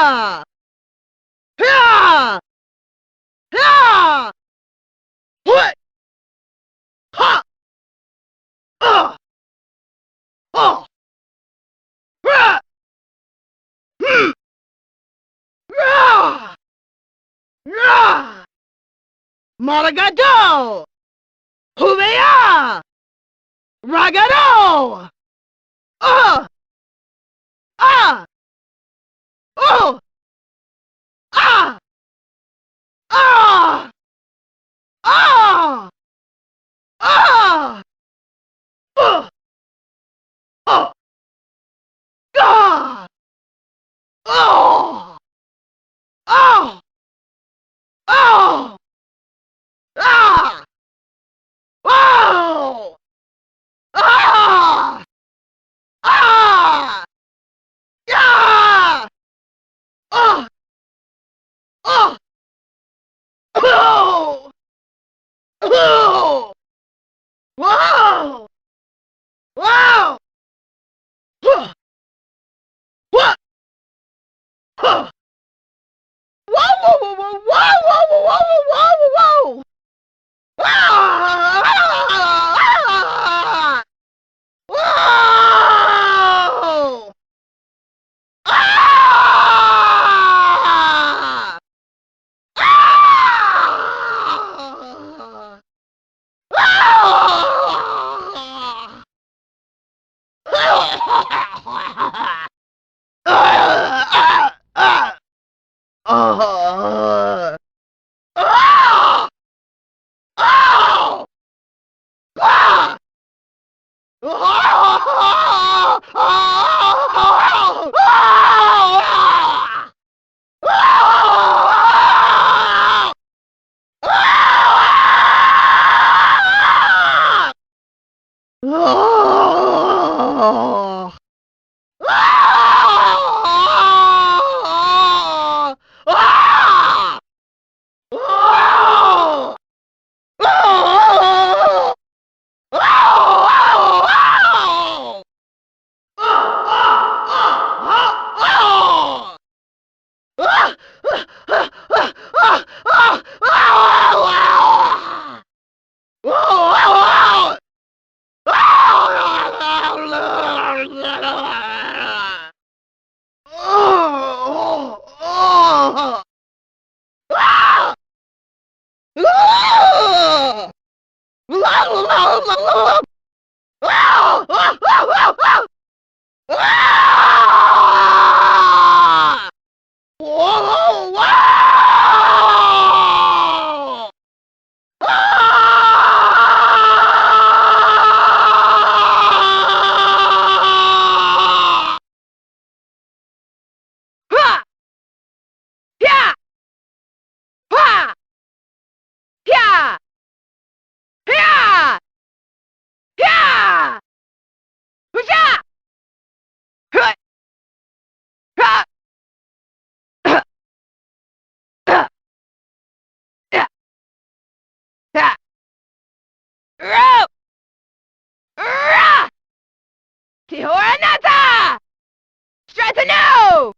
Yeah! Yeah! What? Ha! Oh! Rah! Hmm! Rah! Rah! Maragado! Humeya! Ragado! Ah! Ah! Oh! Ah! Ah! Ah! Ah! Oh! Oh! Ah! Oh! Oh! Oh! Ah! Oh! Ah! Ah! Yeah! Oh! Oh! Oh! Oh! Whoa! Wow! Huh! What? Huh! Whoa! Whoa! Whoa! Whoa! Whoa! Whoa! Whoa! Whoa! Whoa! Ah! Ah! Whoa! Ah! Ah! Tihoranata! Stratano!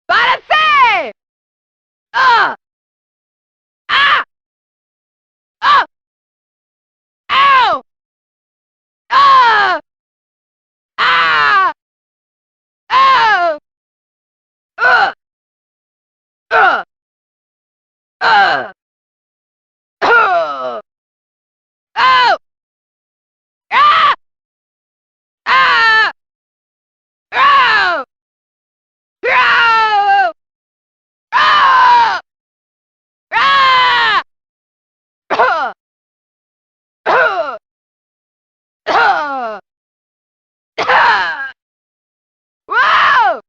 Balase! Ah! Ah! Oh! Ow! Ah! Ah! Oh! Uh! Uh! Uh! Oh! Oh! Ah! Ah! Oh! Oh! Ah! Ah! Ah! Ah! Ah! Ah! Whoa!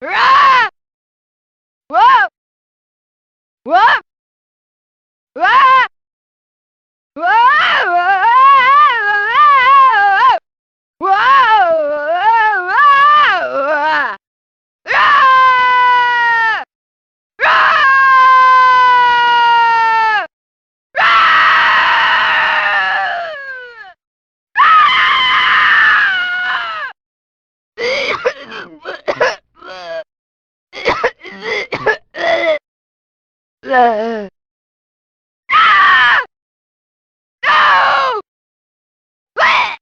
Ah! Whoa! Whoa! Whoa! Ah! No! What?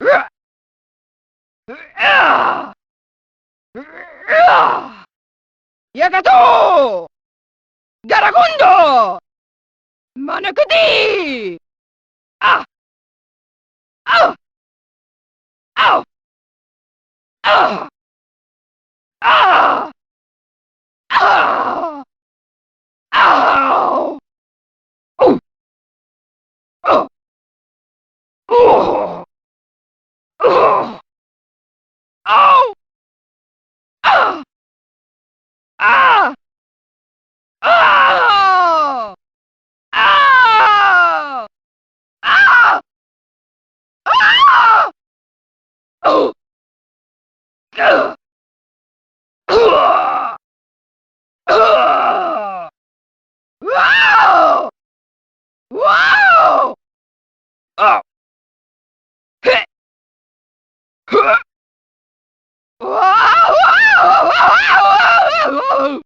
Wow! No! Yakato! Garagundo! Manakudi! Ah! Ah! Ah! Ah! Ah! Ah! Ow! Oh! Oh! Oh! Oh! Oh! Ah! Ah! Ah! Ah! Ah! Ah! Oh! Ugh! Ugh! Ugh! Wow! Wow! Oh! Heh! Huh! Wow! Wow! Wow! Wow!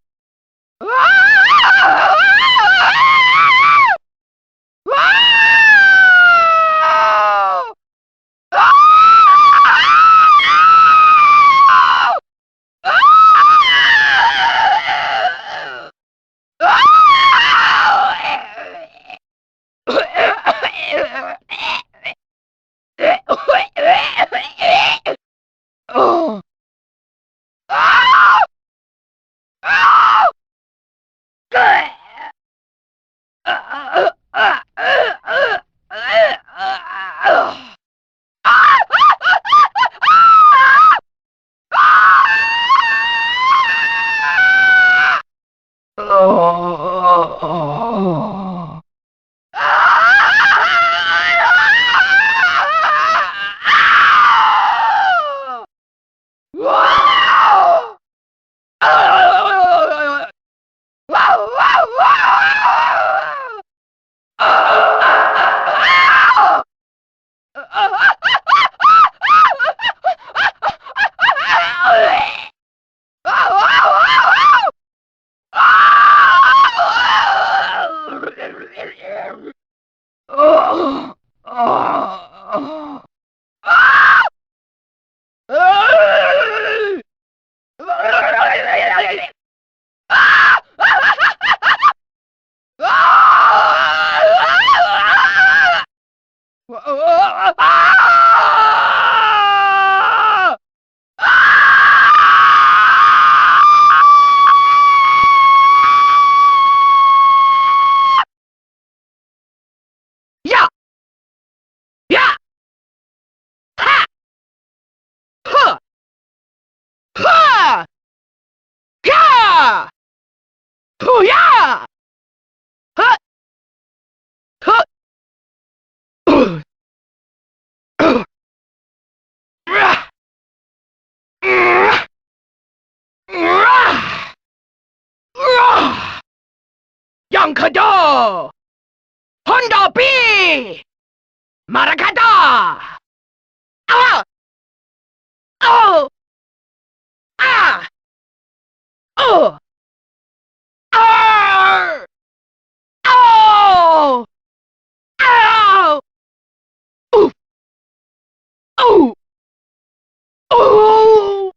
Oh! Yeah! Yeah! Maracata! Ah! Oh! Ah! Oh! Ah! Oh! Ow! Oof! Oh! Oh!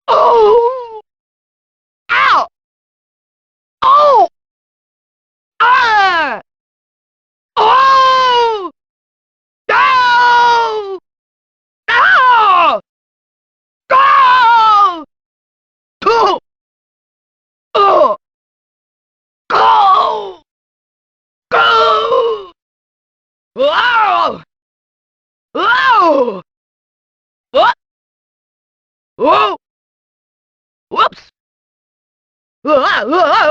Oh! Ow! Oh! Ah! Oh! No! No! Go! Go! Oh! Go! Go! Whoa! Whoa! What? Whoa! Whoops! Whoa!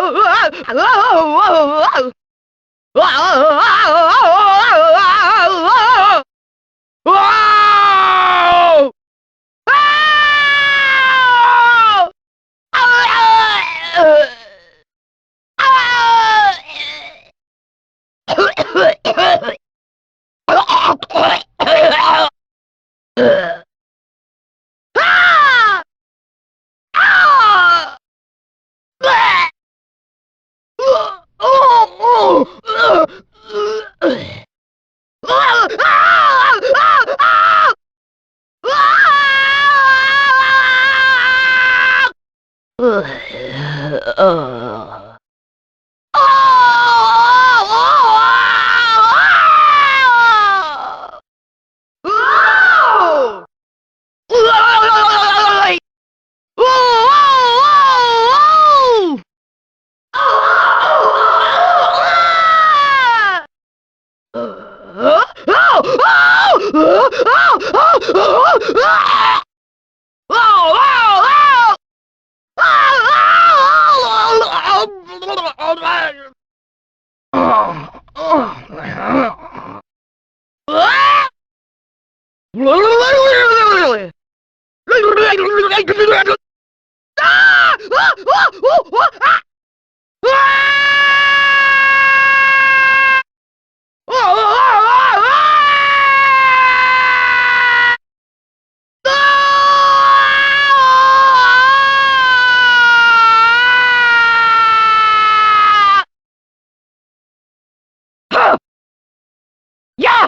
Yeah!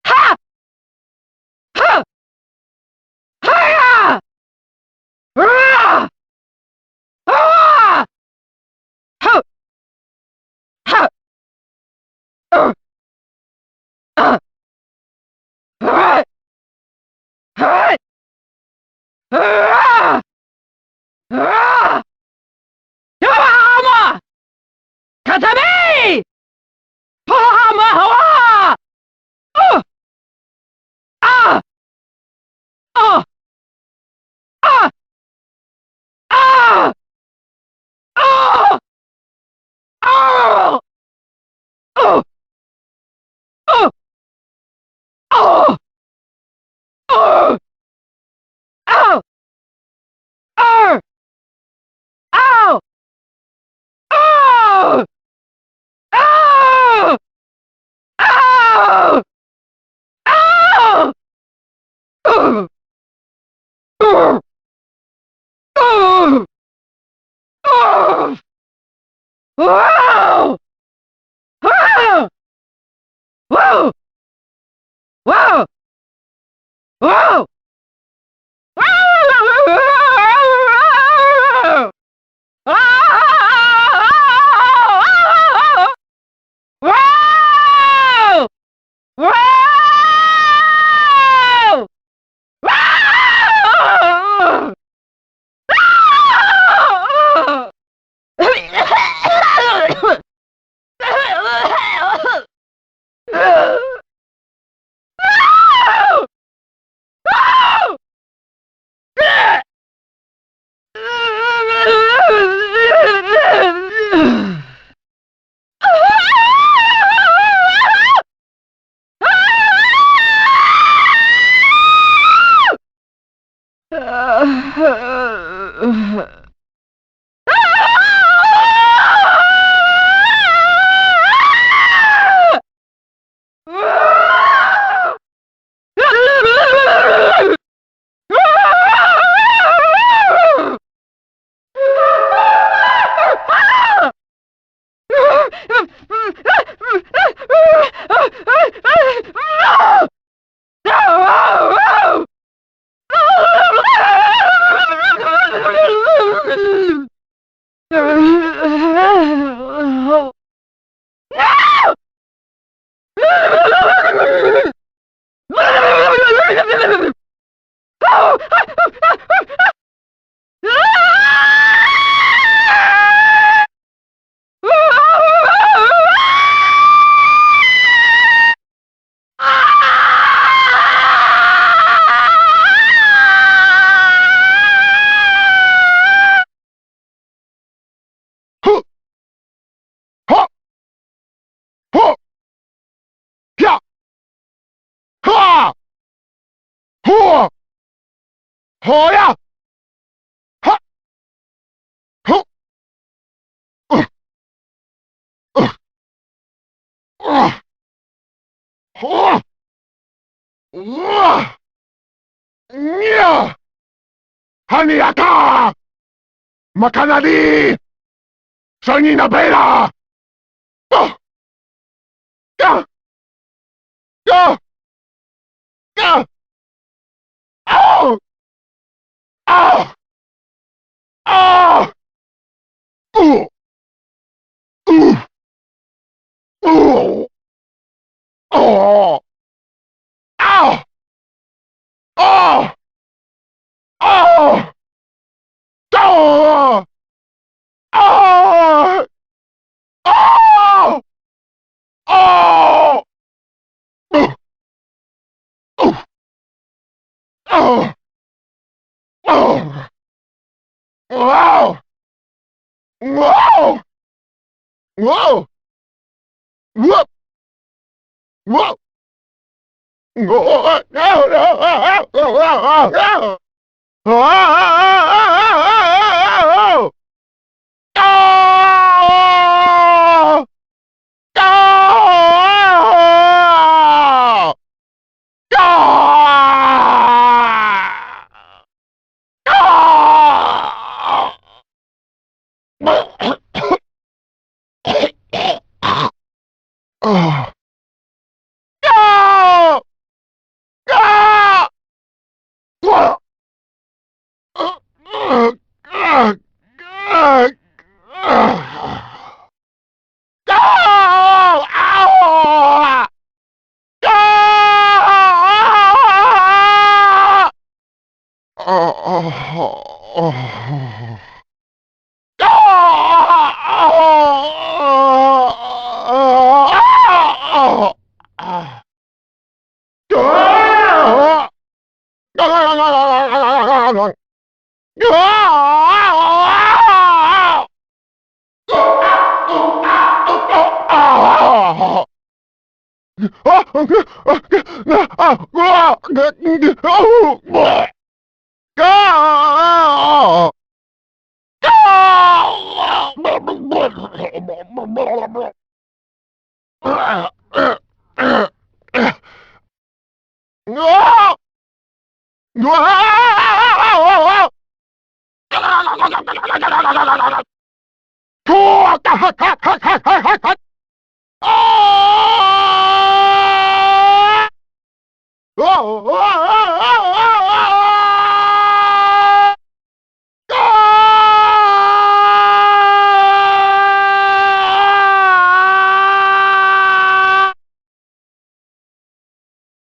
Ha! Ha! Ha! Ah! Ah! Ha! Ha! Ah! Ah! Ah! Ah! Ah! Yama! Katame! Pahama hawa! Oh! Ah! Oh! Ah! Ah! Oh! Oh! Oh! Oh! Oh! Oh! Ow! Oh! Ow! Oh! Oh! Oh! Oh! Oh! Oh! Oh! Oh! Wow! Wow! Wow! Wow! Wow! Wow! Wow! Wow! ほやはっほっうっうっうっほっうわにゃはにやかまかなりソニーのベーラーガガガあああうううああああああああううああwow wow wow whoop whoop no no no